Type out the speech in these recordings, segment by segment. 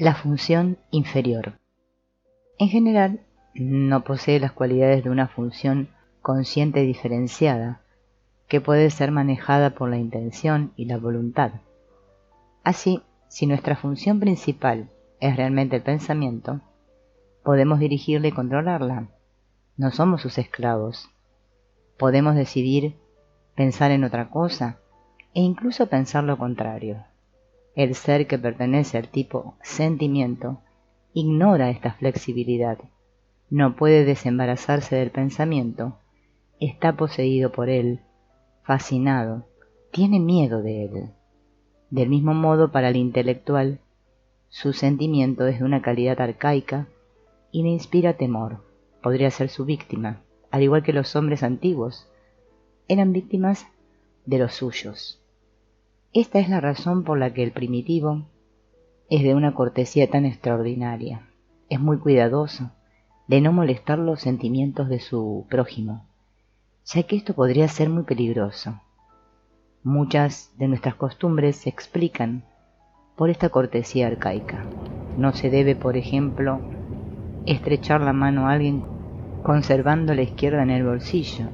La función inferior. En general, no posee las cualidades de una función consciente diferenciada, que puede ser manejada por la intención y la voluntad. Así, si nuestra función principal es realmente el pensamiento, podemos dirigirla y controlarla. No somos sus esclavos. Podemos decidir pensar en otra cosa e incluso pensar lo contrario. El ser que pertenece al tipo sentimiento ignora esta flexibilidad, no puede desembarazarse del pensamiento, está poseído por él, fascinado, tiene miedo de él. Del mismo modo, para el intelectual, su sentimiento es de una calidad arcaica y le inspira temor. Podría ser su víctima, al igual que los hombres antiguos eran víctimas de los suyos. Esta es la razón por la que el primitivo es de una cortesía tan extraordinaria. Es muy cuidadoso de no molestar los sentimientos de su prójimo, ya que esto podría ser muy peligroso. Muchas de nuestras costumbres se explican por esta cortesía arcaica. No se debe, por ejemplo, estrechar la mano a alguien conservando la izquierda en el bolsillo,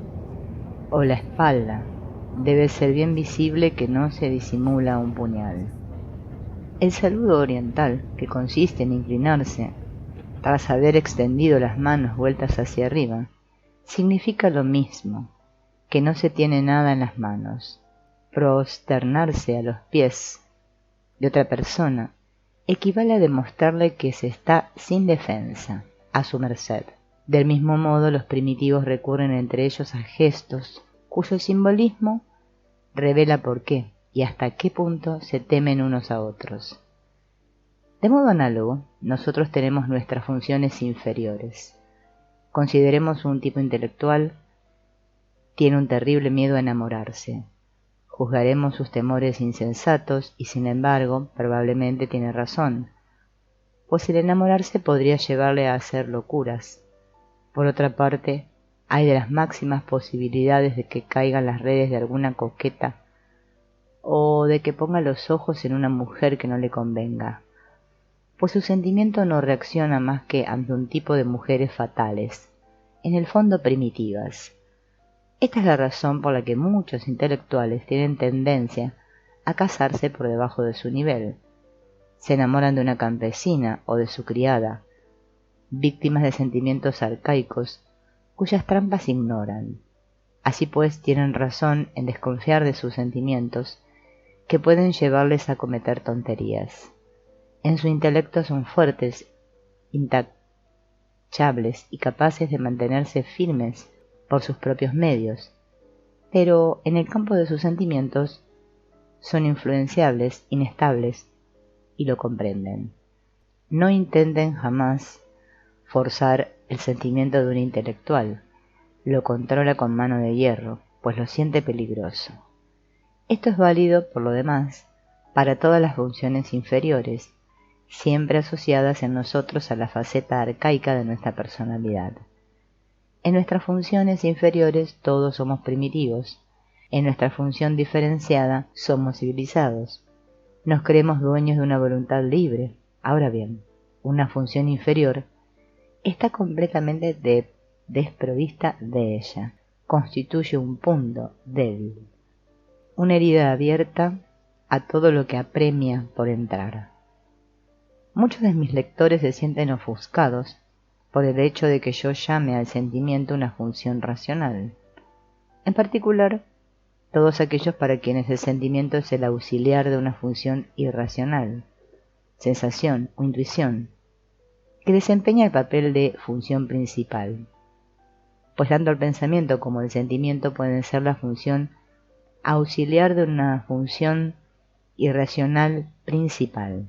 o la espalda. Debe ser bien visible que no se disimula un puñal. El saludo oriental, que consiste en inclinarse tras haber extendido las manos vueltas hacia arriba, significa lo mismo, que no se tiene nada en las manos. Prosternarse a los pies de otra persona equivale a demostrarle que se está sin defensa, a su merced. Del mismo modo, los primitivos recurren entre ellos a gestos cuyo simbolismo revela por qué y hasta qué punto se temen unos a otros. De modo análogo, nosotros tenemos nuestras funciones inferiores. Consideremos un tipo intelectual, tiene un terrible miedo a enamorarse. Juzgaremos sus temores insensatos y, sin embargo, probablemente tiene razón, pues el enamorarse podría llevarle a hacer locuras. Por otra parte, hay de las máximas posibilidades de que caiga en las redes de alguna coqueta o de que ponga los ojos en una mujer que no le convenga, pues su sentimiento no reacciona más que ante un tipo de mujeres fatales, en el fondo primitivas. Esta es la razón por la que muchos intelectuales tienen tendencia a casarse por debajo de su nivel. Se enamoran de una campesina o de su criada, víctimas de sentimientos arcaicos cuyas trampas ignoran. Así pues, tienen razón en desconfiar de sus sentimientos, que pueden llevarles a cometer tonterías. En su intelecto son fuertes, intachables y capaces de mantenerse firmes por sus propios medios, pero en el campo de sus sentimientos son influenciables, inestables, y lo comprenden. No intenten jamás forzar el sentimiento de un intelectual, lo controla con mano de hierro, pues lo siente peligroso. Esto es válido, por lo demás, para todas las funciones inferiores, siempre asociadas en nosotros a la faceta arcaica de nuestra personalidad. En nuestras funciones inferiores todos somos primitivos, en nuestra función diferenciada somos civilizados. Nos creemos dueños de una voluntad libre. Ahora bien, una función inferior está completamente desprovista de ella. Constituye un punto débil, una herida abierta a todo lo que apremia por entrar. Muchos de mis lectores se sienten ofuscados por el hecho de que yo llame al sentimiento una función racional. En particular, todos aquellos para quienes el sentimiento es el auxiliar de una función irracional, sensación o intuición, que desempeña el papel de función principal, pues tanto el pensamiento como el sentimiento pueden ser la función auxiliar de una función irracional principal.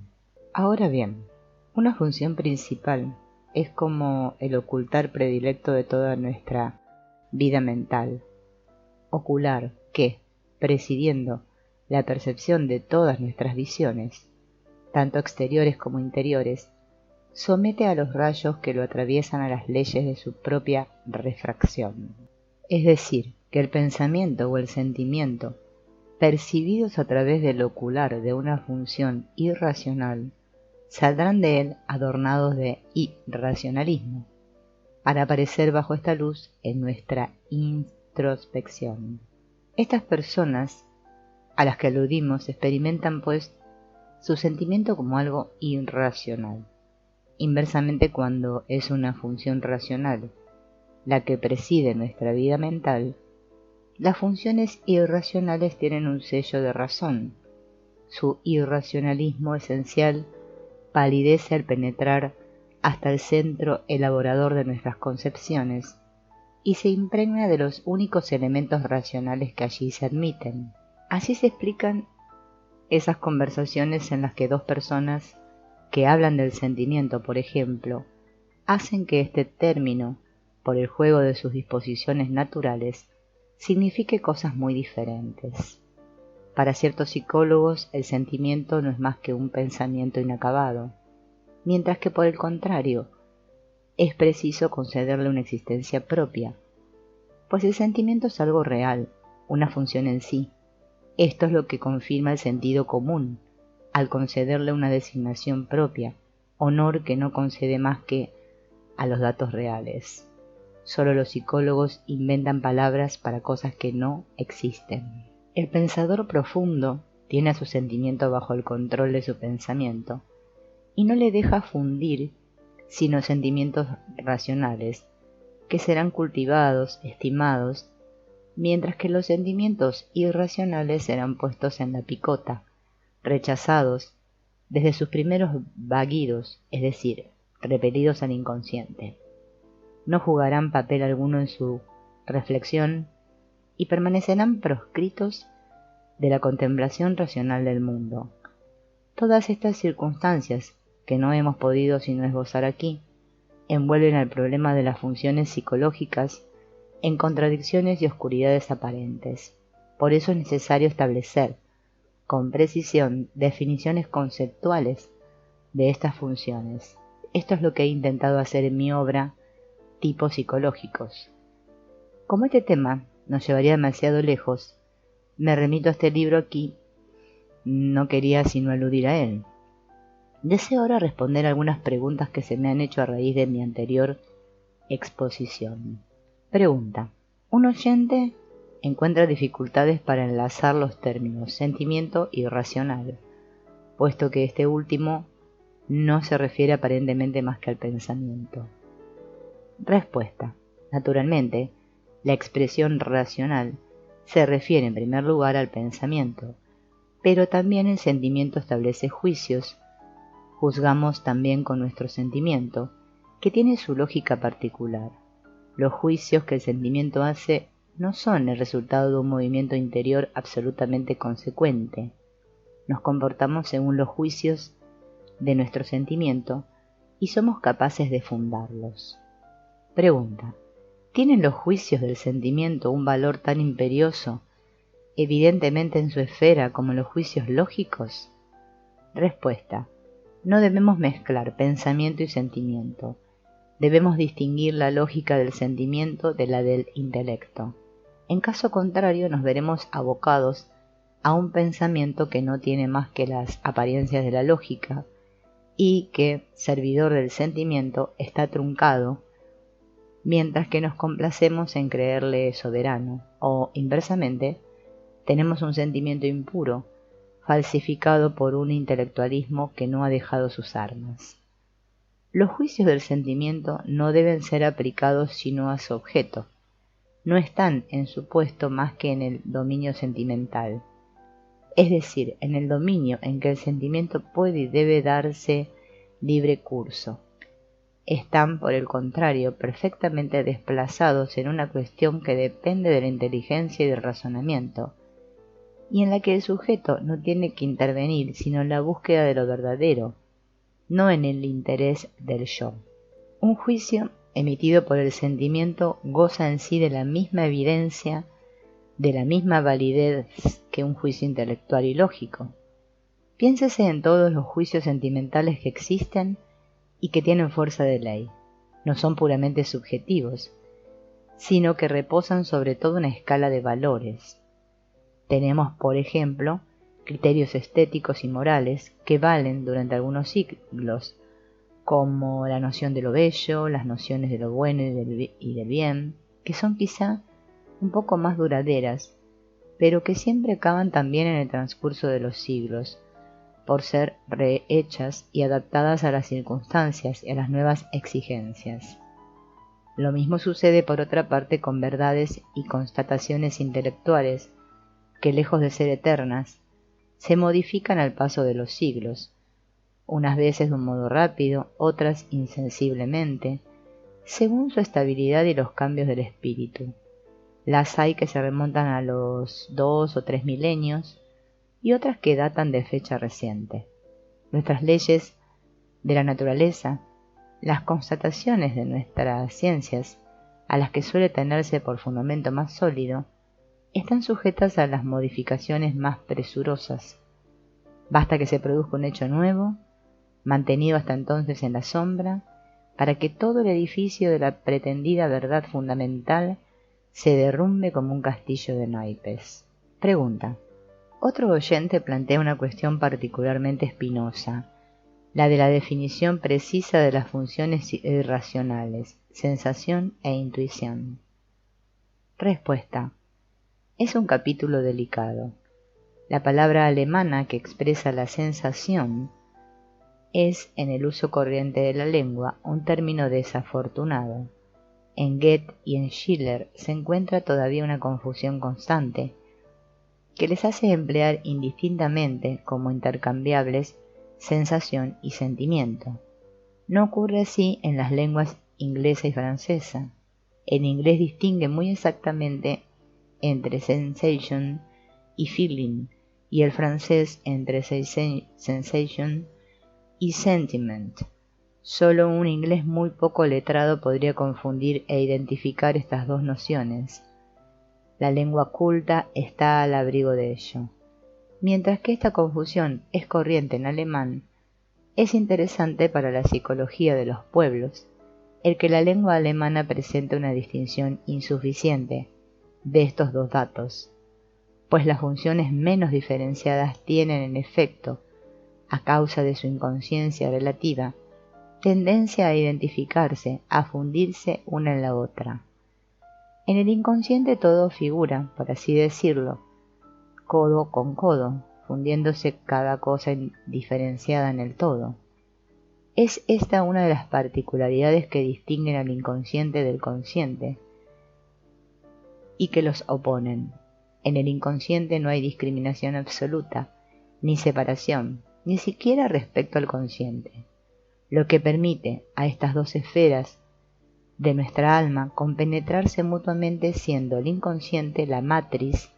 Ahora bien, una función principal es como el ocultar predilecto de toda nuestra vida mental, ocular que, presidiendo la percepción de todas nuestras visiones, tanto exteriores como interiores, somete a los rayos que lo atraviesan a las leyes de su propia refracción. Es decir, que el pensamiento o el sentimiento, percibidos a través del ocular de una función irracional, saldrán de él adornados de irracionalismo, para aparecer bajo esta luz en nuestra introspección. Estas personas a las que aludimos experimentan, pues, su sentimiento como algo irracional. Inversamente, cuando es una función racional la que preside nuestra vida mental, las funciones irracionales tienen un sello de razón. Su irracionalismo esencial palidece al penetrar hasta el centro elaborador de nuestras concepciones y se impregna de los únicos elementos racionales que allí se admiten. Así se explican esas conversaciones en las que dos personas que hablan del sentimiento, por ejemplo, hacen que este término, por el juego de sus disposiciones naturales, signifique cosas muy diferentes. Para ciertos psicólogos, el sentimiento no es más que un pensamiento inacabado, mientras que por el contrario, es preciso concederle una existencia propia, pues el sentimiento es algo real, una función en sí. Esto es lo que confirma el sentido común, al concederle una designación propia, honor que no concede más que a los datos reales. Solo los psicólogos inventan palabras para cosas que no existen. El pensador profundo tiene a su sentimiento bajo el control de su pensamiento y no le deja fundir sino sentimientos racionales que serán cultivados, estimados, mientras que los sentimientos irracionales serán puestos en la picota, rechazados desde sus primeros vaguidos, es decir, repelidos al inconsciente. No jugarán papel alguno en su reflexión y permanecerán proscritos de la contemplación racional del mundo. Todas estas circunstancias, que no hemos podido sino esbozar aquí, envuelven al problema de las funciones psicológicas en contradicciones y oscuridades aparentes. Por eso es necesario establecer con precisión definiciones conceptuales de estas funciones. Esto es lo que he intentado hacer en mi obra Tipos psicológicos. Como este tema nos llevaría demasiado lejos, me remito a este libro aquí. No quería sino aludir a él. Deseo ahora responder algunas preguntas que se me han hecho a raíz de mi anterior exposición. Pregunta. Un oyente encuentra dificultades para enlazar los términos sentimiento y racional, puesto que este último no se refiere aparentemente más que al pensamiento. Respuesta. Naturalmente, la expresión racional se refiere en primer lugar al pensamiento, pero también el sentimiento establece juicios. Juzgamos también con nuestro sentimiento, que tiene su lógica particular. Los juicios que el sentimiento hace no son el resultado de un movimiento interior absolutamente consecuente. Nos comportamos según los juicios de nuestro sentimiento y somos capaces de fundarlos. Pregunta. ¿Tienen los juicios del sentimiento un valor tan imperioso, evidentemente en su esfera, como los juicios lógicos? Respuesta. No debemos mezclar pensamiento y sentimiento. Debemos distinguir la lógica del sentimiento de la del intelecto. En caso contrario, nos veremos abocados a un pensamiento que no tiene más que las apariencias de la lógica y que, servidor del sentimiento, está truncado, mientras que nos complacemos en creerle soberano, o, inversamente, tenemos un sentimiento impuro, falsificado por un intelectualismo que no ha dejado sus armas. Los juicios del sentimiento no deben ser aplicados sino a su objeto. No están en su puesto más que en el dominio sentimental, es decir, en el dominio en que el sentimiento puede y debe darse libre curso. Están, por el contrario, perfectamente desplazados en una cuestión que depende de la inteligencia y del razonamiento, y en la que el sujeto no tiene que intervenir sino en la búsqueda de lo verdadero, no en el interés del yo. Un juicio emitido por el sentimiento goza en sí de la misma evidencia, de la misma validez que un juicio intelectual y lógico. Piénsese en todos los juicios sentimentales que existen y que tienen fuerza de ley. No son puramente subjetivos, sino que reposan sobre toda una escala de valores. Tenemos, por ejemplo, criterios estéticos y morales que valen durante algunos siglos, como la noción de lo bello, las nociones de lo bueno y del bien, que son quizá un poco más duraderas, pero que siempre acaban también en el transcurso de los siglos, por ser rehechas y adaptadas a las circunstancias y a las nuevas exigencias. Lo mismo sucede por otra parte con verdades y constataciones intelectuales, que lejos de ser eternas, se modifican al paso de los siglos, unas veces de un modo rápido, otras insensiblemente, según su estabilidad y los cambios del espíritu. Las hay que se remontan a los 2 o 3 milenios y otras que datan de fecha reciente. Nuestras leyes de la naturaleza, las constataciones de nuestras ciencias, a las que suele tenerse por fundamento más sólido, están sujetas a las modificaciones más presurosas. Basta que se produzca un hecho nuevo, mantenido hasta entonces en la sombra, para que todo el edificio de la pretendida verdad fundamental se derrumbe como un castillo de naipes. Pregunta. Otro oyente plantea una cuestión particularmente espinosa, la de la definición precisa de las funciones irracionales, sensación e intuición. Respuesta. Es un capítulo delicado. La palabra alemana que expresa la sensación es, en el uso corriente de la lengua, un término desafortunado. En Goethe y en Schiller se encuentra todavía una confusión constante, que les hace emplear indistintamente como intercambiables sensación y sentimiento. No ocurre así en las lenguas inglesa y francesa. El inglés distingue muy exactamente entre sensation y feeling, y el francés entre sensation y sentiment. Solo un inglés muy poco letrado podría confundir e identificar estas dos nociones. La lengua culta está al abrigo de ello. Mientras que esta confusión es corriente en alemán, es interesante para la psicología de los pueblos el que la lengua alemana presente una distinción insuficiente de estos dos datos, pues las funciones menos diferenciadas tienen en efecto, a causa de su inconsciencia relativa, tendencia a identificarse, a fundirse una en la otra. En el inconsciente todo figura, por así decirlo, codo con codo, fundiéndose cada cosa diferenciada en el todo. Es esta una de las particularidades que distinguen al inconsciente del consciente y que los oponen. En el inconsciente no hay discriminación absoluta, ni separación, ni siquiera respecto al consciente, lo que permite a estas dos esferas de nuestra alma compenetrarse mutuamente, siendo el inconsciente la matriz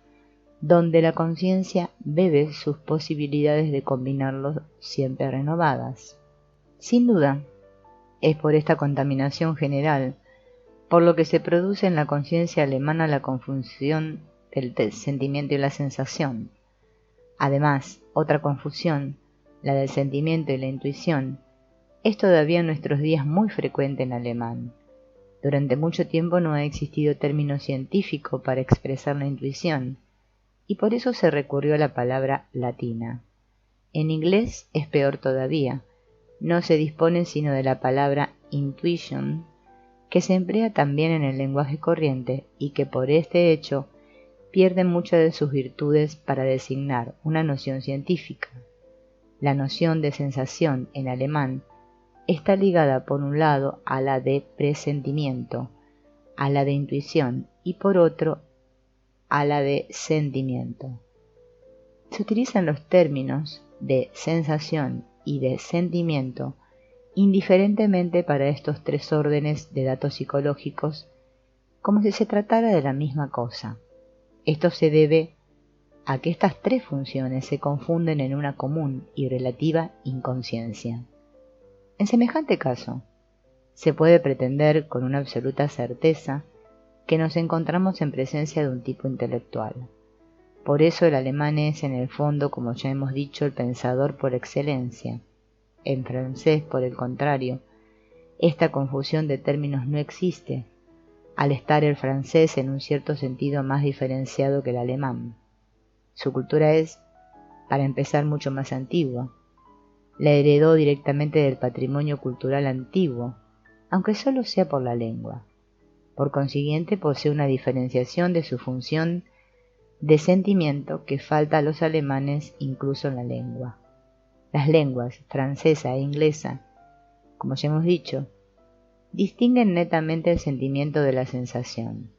donde la conciencia bebe sus posibilidades de combinarlos siempre renovadas. Sin duda, es por esta contaminación general por lo que se produce en la conciencia alemana la confusión del sentimiento y la sensación. Además, otra confusión, la del sentimiento y la intuición, es todavía en nuestros días muy frecuente en alemán. Durante mucho tiempo no ha existido término científico para expresar la intuición, y por eso se recurrió a la palabra latina. En inglés es peor todavía, no se dispone sino de la palabra intuition, que se emplea también en el lenguaje corriente y que por este hecho pierde muchas de sus virtudes para designar una noción científica. La noción de sensación en alemán está ligada por un lado a la de presentimiento, a la de intuición y por otro a la de sentimiento. Se utilizan los términos de sensación y de sentimiento indiferentemente para estos tres órdenes de datos psicológicos, como si se tratara de la misma cosa. Esto se debe a que estas tres funciones se confunden en una común y relativa inconsciencia. En semejante caso, se puede pretender con una absoluta certeza que nos encontramos en presencia de un tipo intelectual. Por eso el alemán es, en el fondo, como ya hemos dicho, el pensador por excelencia. En francés, por el contrario, esta confusión de términos no existe, al estar el francés en un cierto sentido más diferenciado que el alemán. Su cultura es, para empezar mucho más antigua. La heredó directamente del patrimonio cultural antiguo, aunque solo sea por la lengua. Por consiguiente, posee una diferenciación de su función de sentimiento que falta a los alemanes incluso en la lengua. Las lenguas francesa e inglesa, como ya hemos dicho, distinguen netamente el sentimiento de la sensación.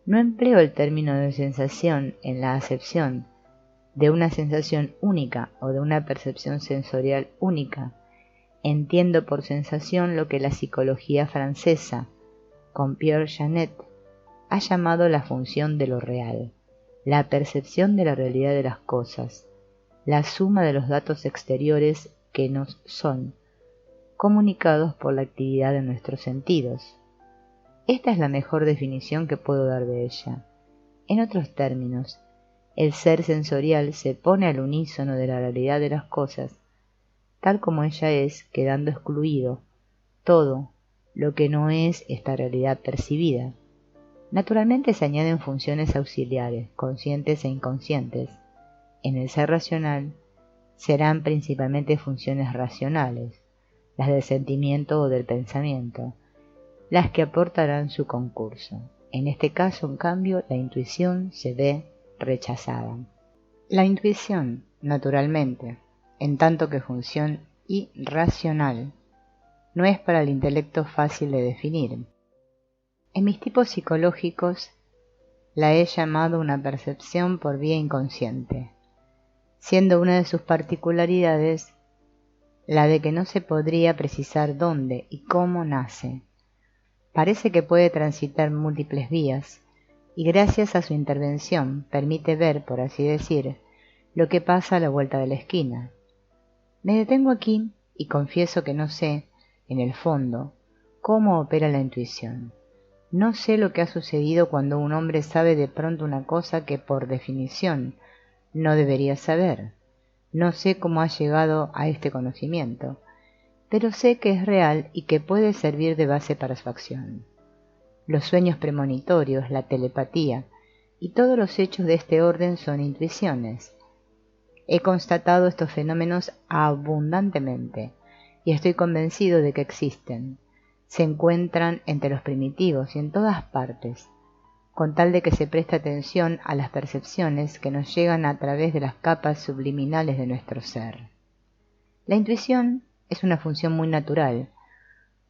No empleo el término de sensación en la acepción de una sensación única o de una percepción sensorial única. Entiendo por sensación lo que la psicología francesa, con Pierre Janet, ha llamado la función de lo real, la percepción de la realidad de las cosas, la suma de los datos exteriores que nos son comunicados por la actividad de nuestros sentidos. Esta es la mejor definición que puedo dar de ella. En otros términos, el ser sensorial se pone al unísono de la realidad de las cosas, tal como ella es, quedando excluido todo lo que no es esta realidad percibida. Naturalmente se añaden funciones auxiliares, conscientes e inconscientes. En el ser racional serán principalmente funciones racionales, las del sentimiento o del pensamiento, las que aportarán su concurso. En este caso, en cambio, la intuición se ve rechazada. La intuición, naturalmente, en tanto que función irracional, no es para el intelecto fácil de definir. En mis tipos psicológicos la he llamado una percepción por vía inconsciente, siendo una de sus particularidades la de que no se podría precisar dónde y cómo nace. Parece que puede transitar múltiples vías, y gracias a su intervención permite ver, por así decir, lo que pasa a la vuelta de la esquina. Me detengo aquí y confieso que no sé, en el fondo, cómo opera la intuición. No sé lo que ha sucedido cuando un hombre sabe de pronto una cosa que por definición no debería saber. No sé cómo ha llegado a este conocimiento, pero sé que es real y que puede servir de base para su acción. Los sueños premonitorios, la telepatía y todos los hechos de este orden son intuiciones. He constatado estos fenómenos abundantemente y estoy convencido de que existen. Se encuentran entre los primitivos y en todas partes, con tal de que se preste atención a las percepciones que nos llegan a través de las capas subliminales de nuestro ser. La intuición es una función muy natural,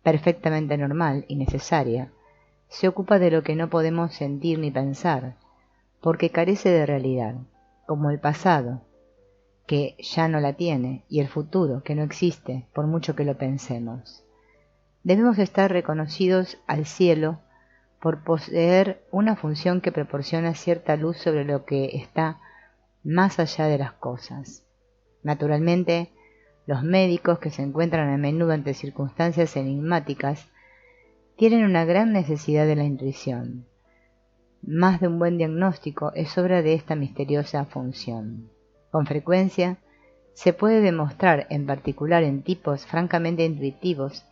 perfectamente normal y necesaria. Se ocupa de lo que no podemos sentir ni pensar, porque carece de realidad, como el pasado, que ya no la tiene, y el futuro, que no existe, por mucho que lo pensemos. Debemos estar reconocidos al cielo por poseer una función que proporciona cierta luz sobre lo que está más allá de las cosas. Naturalmente, los médicos, que se encuentran a menudo ante circunstancias enigmáticas, tienen una gran necesidad de la intuición. Más de un buen diagnóstico es obra de esta misteriosa función. Con frecuencia, se puede demostrar, en particular en tipos francamente intuitivos,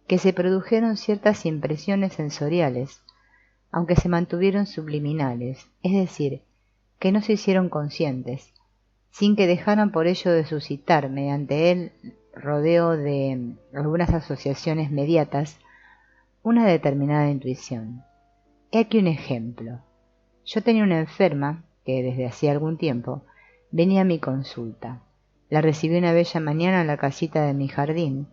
que se produjeron ciertas impresiones sensoriales, aunque se mantuvieron subliminales, es decir, que no se hicieron conscientes, sin que dejaran por ello de suscitar, mediante el rodeo de algunas asociaciones mediatas, una determinada intuición. He aquí un ejemplo. Yo tenía una enferma que desde hacía algún tiempo venía a mi consulta. La recibí una bella mañana en la casita de mi jardín,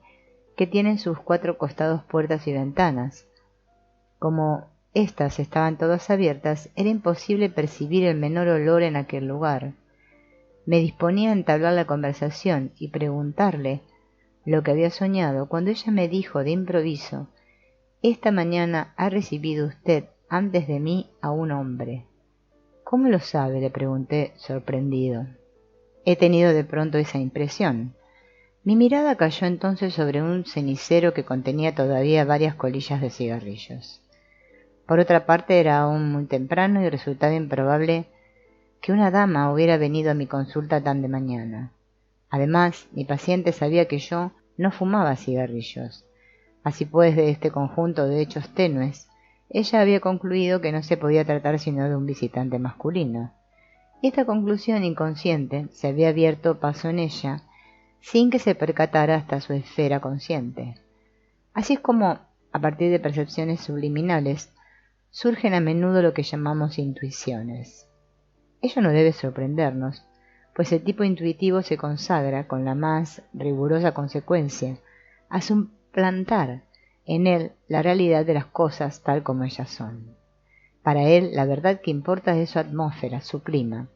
que tiene en sus 4 costados puertas y ventanas. Como éstas estaban todas abiertas, era imposible percibir el menor olor en aquel lugar. Me disponía a entablar la conversación y preguntarle lo que había soñado, cuando ella me dijo de improviso: «Esta mañana ha recibido usted antes de mí a un hombre». «¿Cómo lo sabe?», le pregunté, sorprendido. «He tenido de pronto esa impresión». Mi mirada cayó entonces sobre un cenicero que contenía todavía varias colillas de cigarrillos. Por otra parte, era aún muy temprano y resultaba improbable que una dama hubiera venido a mi consulta tan de mañana. Además, mi paciente sabía que yo no fumaba cigarrillos. Así pues, de este conjunto de hechos tenues, ella había concluido que no se podía tratar sino de un visitante masculino. y esta conclusión inconsciente se había abierto paso en ella sin que se percatara hasta su esfera consciente. Así es como, a partir de percepciones subliminales, surgen a menudo lo que llamamos intuiciones. Ello no debe sorprendernos, pues el tipo intuitivo se consagra con la más rigurosa consecuencia a suplantar en él la realidad de las cosas tal como ellas son. Para él, la verdad que importa es su atmósfera, su clima.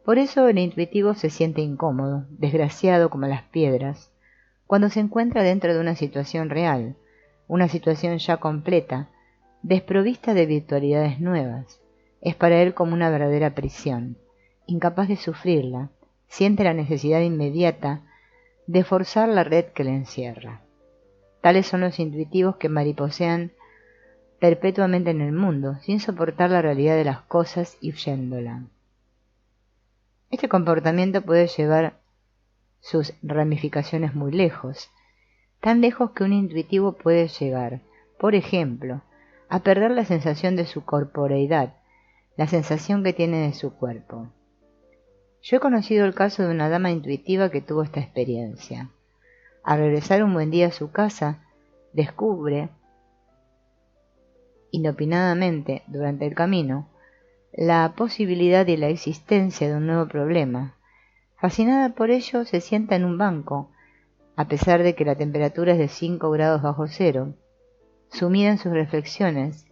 Por eso el intuitivo se siente incómodo, desgraciado como las piedras, cuando se encuentra dentro de una situación real, una situación ya completa, desprovista de virtualidades nuevas. Es para él como una verdadera prisión. Incapaz de sufrirla, siente la necesidad inmediata de forzar la red que le encierra. Tales son los intuitivos que mariposean perpetuamente en el mundo, sin soportar la realidad de las cosas y huyéndola. Este comportamiento puede llevar sus ramificaciones muy lejos, tan lejos que un intuitivo puede llegar, por ejemplo, a perder la sensación de su corporeidad, la sensación que tiene de su cuerpo. Yo he conocido el caso de una dama intuitiva que tuvo esta experiencia. Al regresar un buen día a su casa, descubre, inopinadamente durante el camino, la posibilidad y la existencia de un nuevo problema. Fascinada por ello, se sienta en un banco, a pesar de que la temperatura es de 5 grados bajo cero, sumida en sus reflexiones,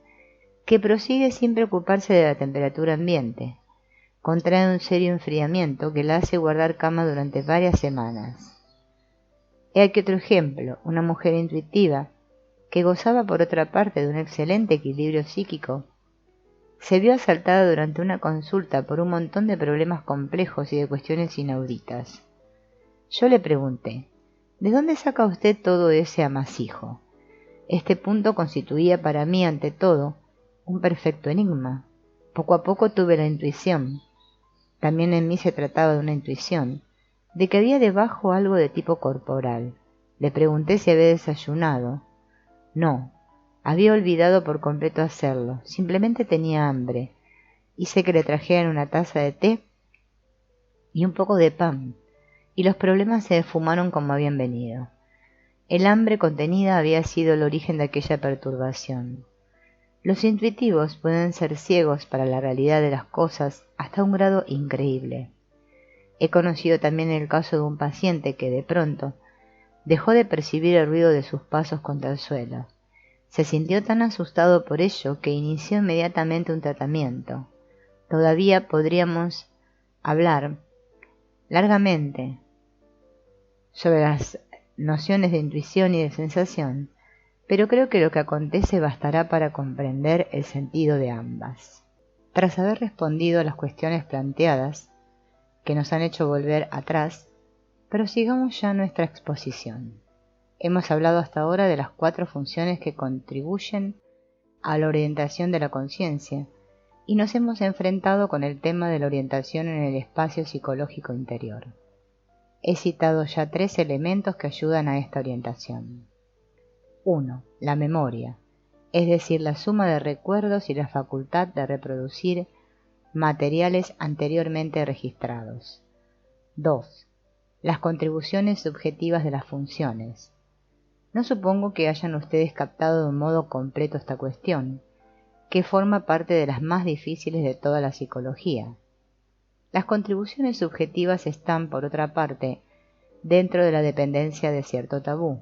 que prosigue sin preocuparse de la temperatura ambiente. Contrae un serio enfriamiento que la hace guardar cama durante varias semanas. He aquí otro ejemplo, una mujer intuitiva, que gozaba por otra parte de un excelente equilibrio psíquico, se vio asaltada durante una consulta por un montón de problemas complejos y de cuestiones inauditas. Yo le pregunté, ¿de dónde saca usted todo ese amasijo? Este punto constituía para mí, ante todo, un perfecto enigma. Poco a poco tuve la intuición, también en mí se trataba de una intuición, de que había debajo algo de tipo corporal. Le pregunté si había desayunado. No, había olvidado por completo hacerlo, simplemente tenía hambre. Hice que le trajeran una taza de té y un poco de pan, y los problemas se esfumaron como habían venido. El hambre contenida había sido el origen de aquella perturbación. Los intuitivos pueden ser ciegos para la realidad de las cosas hasta un grado increíble. He conocido también el caso de un paciente que de pronto dejó de percibir el ruido de sus pasos contra el suelo. Se sintió tan asustado por ello que inició inmediatamente un tratamiento. Todavía podríamos hablar largamente sobre las nociones de intuición y de sensación, pero creo que lo que acontece bastará para comprender el sentido de ambas. Tras haber respondido a las cuestiones planteadas, que nos han hecho volver atrás, prosigamos ya nuestra exposición. Hemos hablado hasta ahora de las 4 funciones que contribuyen a la orientación de la conciencia, y nos hemos enfrentado con el tema de la orientación en el espacio psicológico interior. He citado ya 3 elementos que ayudan a esta orientación. 1. La memoria, es decir, la suma de recuerdos y la facultad de reproducir materiales anteriormente registrados. 2. Las contribuciones subjetivas de las funciones. No supongo que hayan ustedes captado de un modo completo esta cuestión, que forma parte de las más difíciles de toda la psicología. Las contribuciones subjetivas están, por otra parte, dentro de la dependencia de cierto tabú.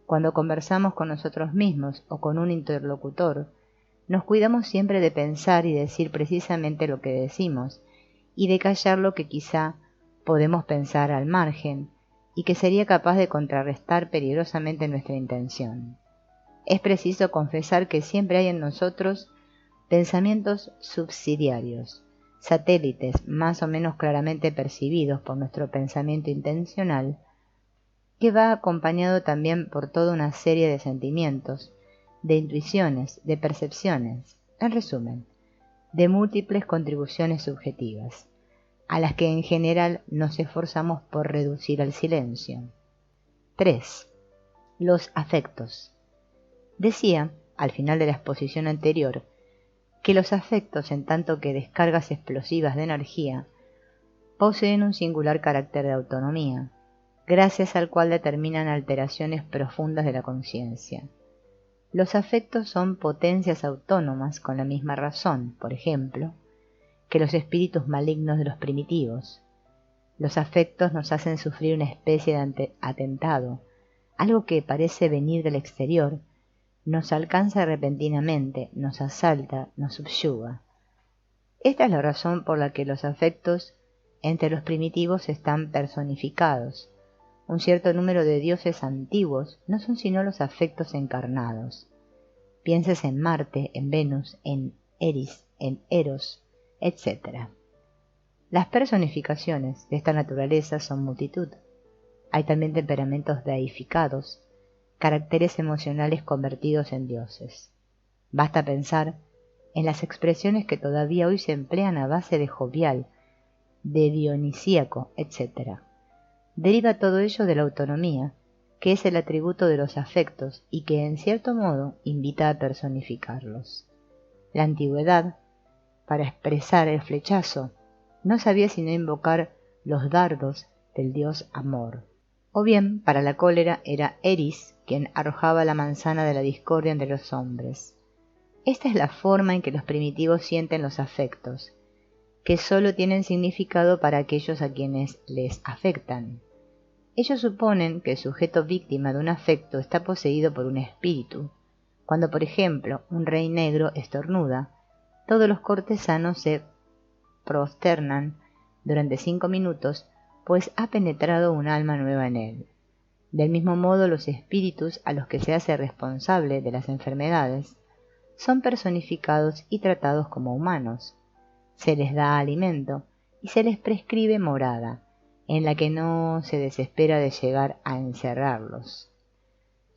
Cuando conversamos con nosotros mismos o con un interlocutor, nos cuidamos siempre de pensar y decir precisamente lo que decimos, y de callar lo que quizá podemos pensar al margen, y que sería capaz de contrarrestar peligrosamente nuestra intención. Es preciso confesar que siempre hay en nosotros pensamientos subsidiarios, satélites más o menos claramente percibidos por nuestro pensamiento intencional, que va acompañado también por toda una serie de sentimientos, de intuiciones, de percepciones, en resumen, de múltiples contribuciones subjetivas, a las que en general nos esforzamos por reducir al silencio. 3. Los afectos. Decía, al final de la exposición anterior, que los afectos, en tanto que descargas explosivas de energía, poseen un singular carácter de autonomía, gracias al cual determinan alteraciones profundas de la conciencia. Los afectos son potencias autónomas con la misma razón, por ejemplo, que los espíritus malignos de los primitivos. Los afectos nos hacen sufrir una especie de atentado, algo que parece venir del exterior, nos alcanza repentinamente, nos asalta, nos subyuga. Esta es la razón por la que los afectos entre los primitivos están personificados. Un cierto número de dioses antiguos no son sino los afectos encarnados. Pienses en Marte, en Venus, en Eris, en Eros, etc. Las personificaciones de esta naturaleza son multitud. Hay también temperamentos deificados, caracteres emocionales convertidos en dioses. Basta pensar en las expresiones que todavía hoy se emplean a base de jovial, de dionisíaco, etc. Deriva todo ello de la autonomía, que es el atributo de los afectos y que en cierto modo invita a personificarlos. La antigüedad, para expresar el flechazo, no sabía sino invocar los dardos del dios Amor. O bien, para la cólera era Eris quien arrojaba la manzana de la discordia entre los hombres. Esta es la forma en que los primitivos sienten los afectos, que sólo tienen significado para aquellos a quienes les afectan. Ellos suponen que el sujeto víctima de un afecto está poseído por un espíritu. Cuando, por ejemplo, un rey negro estornuda, todos los cortesanos se prosternan durante 5 minutos, pues ha penetrado un alma nueva en él. Del mismo modo, los espíritus a los que se hace responsable de las enfermedades son personificados y tratados como humanos. Se les da alimento y se les prescribe morada, en la que no se desespera de llegar a encerrarlos.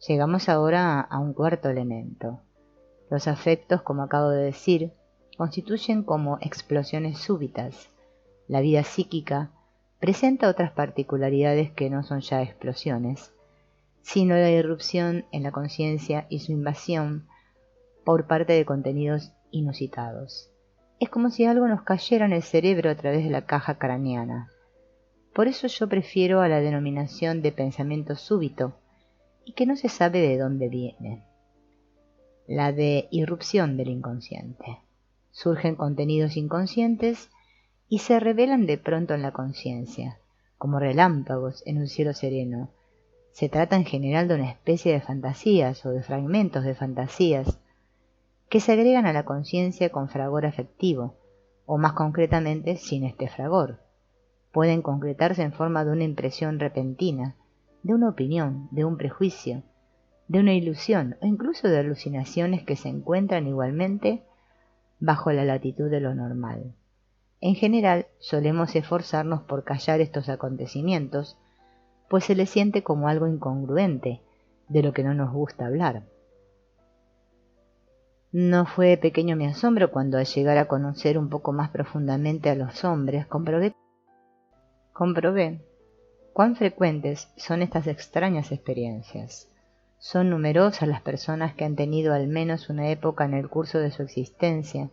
Llegamos ahora a un cuarto elemento. Los afectos, como acabo de decir, constituyen como explosiones súbitas. La vida psíquica presenta otras particularidades que no son ya explosiones, sino la irrupción en la conciencia y su invasión por parte de contenidos inusitados. Es como si algo nos cayera en el cerebro a través de la caja craneana. Por eso yo prefiero a la denominación de pensamiento súbito, y que no se sabe de dónde viene. La de irrupción del inconsciente. Surgen contenidos inconscientes y se revelan de pronto en la conciencia, como relámpagos en un cielo sereno. Se trata en general de una especie de fantasías o de fragmentos de fantasías que se agregan a la conciencia con fragor afectivo, o más concretamente sin este fragor. Pueden concretarse en forma de una impresión repentina, de una opinión, de un prejuicio, de una ilusión o incluso de alucinaciones que se encuentran igualmente bajo la latitud de lo normal. En general, solemos esforzarnos por callar estos acontecimientos, pues se les siente como algo incongruente, de lo que no nos gusta hablar. No fue pequeño mi asombro cuando al llegar a conocer un poco más profundamente a los hombres, comprobé cuán frecuentes son estas extrañas experiencias. Son numerosas las personas que han tenido al menos una época en el curso de su existencia,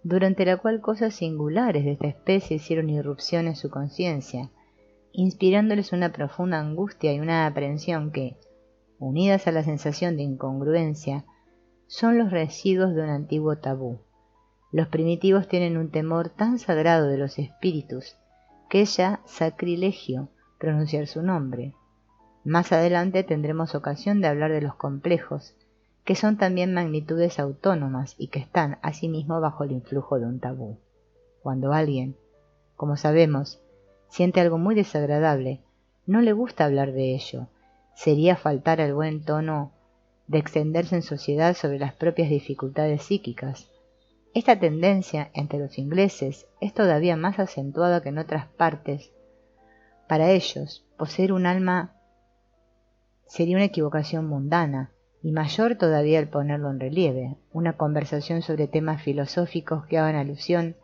durante la cual cosas singulares de esta especie hicieron irrupción en su conciencia, inspirándoles una profunda angustia y una aprehensión que, unidas a la sensación de incongruencia, son los residuos de un antiguo tabú. Los primitivos tienen un temor tan sagrado de los espíritus que es ya sacrilegio pronunciar su nombre. Más adelante tendremos ocasión de hablar de los complejos, que son también magnitudes autónomas y que están asimismo bajo el influjo de un tabú. Cuando alguien, como sabemos, siente algo muy desagradable, no le gusta hablar de ello. Sería faltar al buen tono de extenderse en sociedad sobre las propias dificultades psíquicas. Esta tendencia entre los ingleses es todavía más acentuada que en otras partes. Para ellos, poseer un alma sería una equivocación mundana, y mayor todavía el ponerlo en relieve, una conversación sobre temas filosóficos que hagan alusión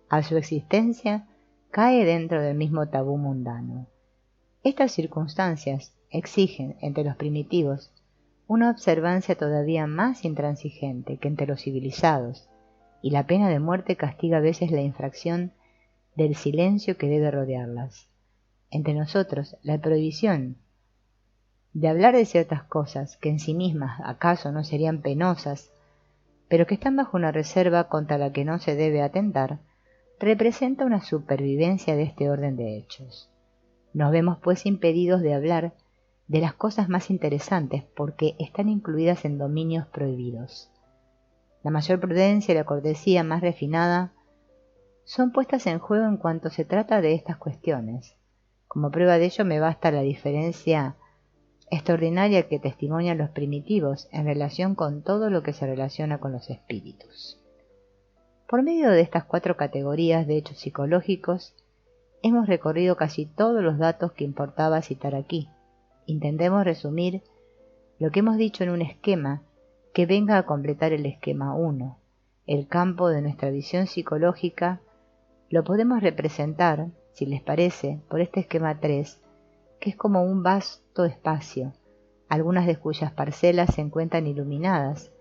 a su existencia cae dentro del mismo tabú mundano. Estas circunstancias exigen entre los primitivos una observancia todavía más intransigente que entre los civilizados, y la pena de muerte castiga a veces la infracción del silencio que debe rodearlas. Entre nosotros, la prohibición de hablar de ciertas cosas que en sí mismas acaso no serían penosas, pero que están bajo una reserva contra la que no se debe atentar, representa una supervivencia de este orden de hechos. Nos vemos pues impedidos de hablar de las cosas más interesantes porque están incluidas en dominios prohibidos. La mayor prudencia y la cortesía más refinada son puestas en juego en cuanto se trata de estas cuestiones. Como prueba de ello me basta la diferencia extraordinaria que testimonian los primitivos en relación con todo lo que se relaciona con los espíritus. Por medio de estas 4 categorías de hechos psicológicos, hemos recorrido casi todos los datos que importaba citar aquí. Intentemos resumir lo que hemos dicho en un esquema que venga a completar el esquema 1. El campo de nuestra visión psicológica lo podemos representar, si les parece, por este esquema 3, que es como un vasto espacio, algunas de cuyas parcelas se encuentran iluminadas,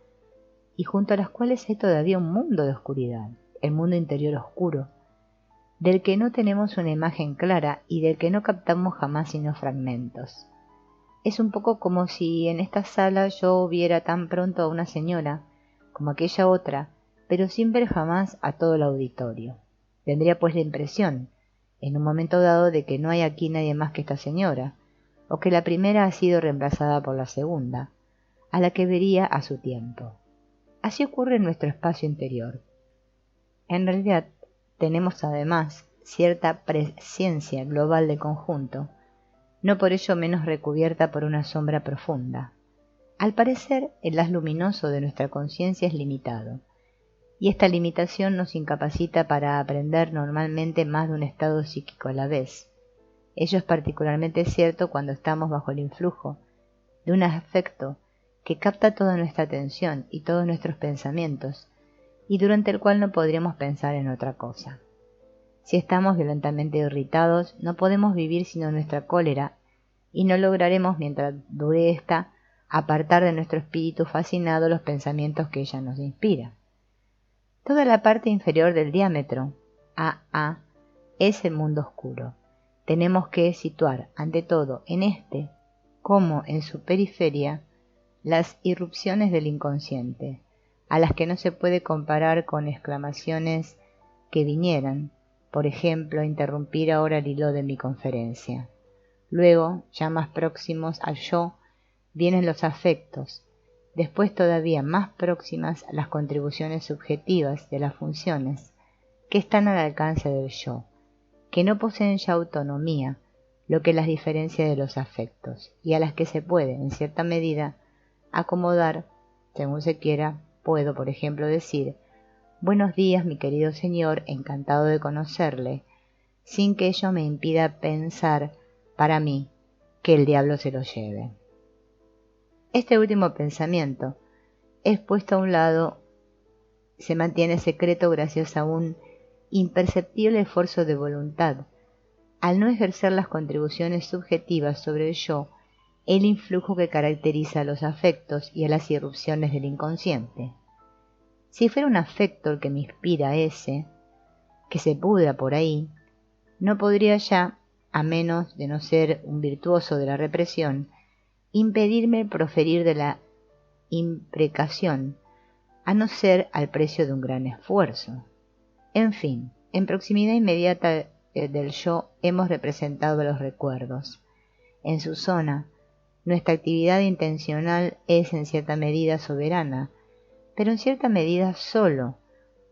y junto a las cuales hay todavía un mundo de oscuridad, el mundo interior oscuro, del que no tenemos una imagen clara y del que no captamos jamás sino fragmentos. Es un poco como si en esta sala yo viera tan pronto a una señora como aquella otra, pero sin ver jamás a todo el auditorio. Tendría pues la impresión, en un momento dado, de que no hay aquí nadie más que esta señora, o que la primera ha sido reemplazada por la segunda, a la que vería a su tiempo. Así ocurre en nuestro espacio interior. En realidad, tenemos además cierta presciencia global del conjunto, no por ello menos recubierta por una sombra profunda. Al parecer, el haz luminoso de nuestra conciencia es limitado, y esta limitación nos incapacita para aprender normalmente más de un estado psíquico a la vez. Ello es particularmente cierto cuando estamos bajo el influjo de un afecto que capta toda nuestra atención y todos nuestros pensamientos, y durante el cual no podríamos pensar en otra cosa. Si estamos violentamente irritados, no podemos vivir sino nuestra cólera, y no lograremos, mientras dure esta, apartar de nuestro espíritu fascinado los pensamientos que ella nos inspira. Toda la parte inferior del diámetro, AA, es el mundo oscuro. Tenemos que situar, ante todo, en este, como en su periferia, las irrupciones del inconsciente, a las que no se puede comparar con exclamaciones que vinieran, por ejemplo, a interrumpir ahora el hilo de mi conferencia. Luego, ya más próximos al yo, vienen los afectos, después todavía más próximas las contribuciones subjetivas de las funciones, que están al alcance del yo, que no poseen ya autonomía, lo que las diferencia de los afectos, y a las que se puede, en cierta medida, acomodar, según se quiera. Puedo, por ejemplo, decir: «Buenos días, mi querido señor, encantado de conocerle», sin que ello me impida pensar, para mí, que el diablo se lo lleve. Este último pensamiento es puesto a un lado, se mantiene secreto gracias a un imperceptible esfuerzo de voluntad, al no ejercer las contribuciones subjetivas sobre el yo, el influjo que caracteriza a los afectos y a las irrupciones del inconsciente. Si fuera un afecto el que me inspira ese, que se pudra por ahí, no podría ya, a menos de no ser un virtuoso de la represión, impedirme proferir de la imprecación, a no ser al precio de un gran esfuerzo. En fin, en proximidad inmediata del yo hemos representado los recuerdos. En su zona, nuestra actividad intencional es en cierta medida soberana, pero en cierta medida solo,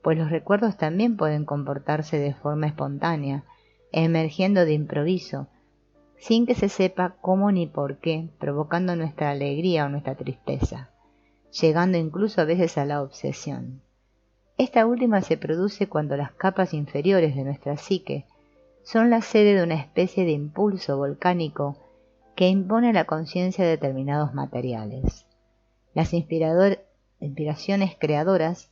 pues los recuerdos también pueden comportarse de forma espontánea, emergiendo de improviso, sin que se sepa cómo ni por qué, provocando nuestra alegría o nuestra tristeza, llegando incluso a veces a la obsesión. Esta última se produce cuando las capas inferiores de nuestra psique son la sede de una especie de impulso volcánico que impone a la conciencia determinados materiales. Las inspiraciones creadoras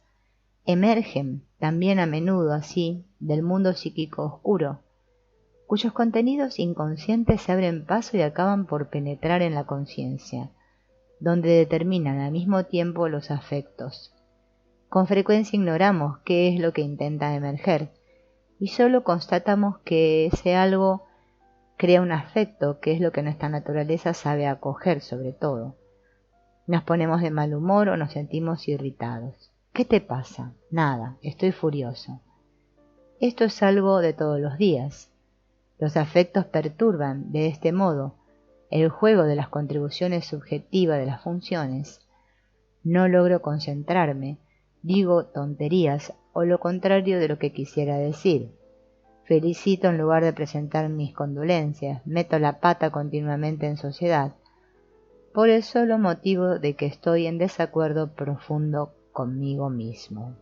emergen también a menudo así del mundo psíquico oscuro, cuyos contenidos inconscientes se abren paso y acaban por penetrar en la conciencia, donde determinan al mismo tiempo los afectos. Con frecuencia ignoramos qué es lo que intenta emerger y solo constatamos que ese algo crea un afecto, que es lo que nuestra naturaleza sabe acoger sobre todo. Nos ponemos de mal humor o nos sentimos irritados. ¿Qué te pasa? Nada, estoy furioso. Esto es algo de todos los días. Los afectos perturban de este modo el juego de las contribuciones subjetivas de las funciones. No logro concentrarme, digo tonterías o lo contrario de lo que quisiera decir. Felicito en lugar de presentar mis condolencias, meto la pata continuamente en sociedad, por el solo motivo de que estoy en desacuerdo profundo conmigo mismo.